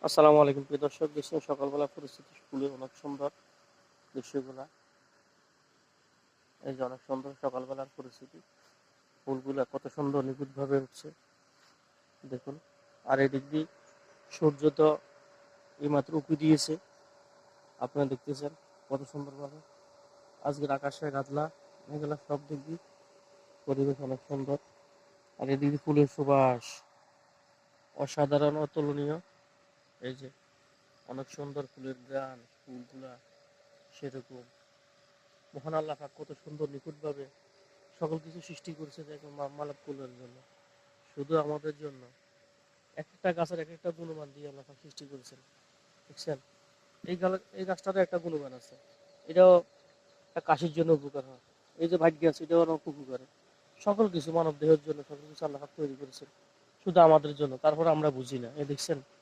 আসসালামু আলাইকুম প্রিয় দর্শক। দেখছেন সকালবেলা পরিস্থিতি ফুলে অনেক সুন্দর দৃশ্যগুলা। এই যে অনেক সুন্দর সকালবেলার পরিস্থিতি, ফুলগুলা কত সুন্দর নিখুঁত ভাবে উঠছে দেখুন। আর এদিক দিয়ে সূর্য তো এইমাত্র উঁকি দিয়েছে, আপনারা দেখতেছেন কত সুন্দর ভাবে। আজকের আকাশে গাছলা মেঘলা সব দিক দিয়ে পরিবেশ অনেক সুন্দর। আর এদিক দিয়ে ফুলের সুবাস অসাধারণ, অতুলনীয়। এই যে অনেক সুন্দর ফুলের গান, ফুলগুলা সেরকম। মহান আল্লাহ পাক কত সুন্দর নিখুঁতভাবে সকল কিছু সৃষ্টি করেছে দেখুন মানব কল্যাণের জন্য, শুধু আমাদের জন্য। এক একটা গাছের এক একটা গুণমান দিয়ে আল্লাহ পাক সৃষ্টি করেছেন, দেখছেন। এই গাছটারও একটা গুণমান আছে, এটাও একটা কাশির জন্য উপকার হয়। এই যে ভাগ্য আছে, এটাও অনেক উপকার। সকল কিছু মানব দেহের জন্য সকল কিছু আল্লাহ পাক তৈরি করেছেন শুধু আমাদের জন্য, তারপর আমরা বুঝি না। এ দেখছেন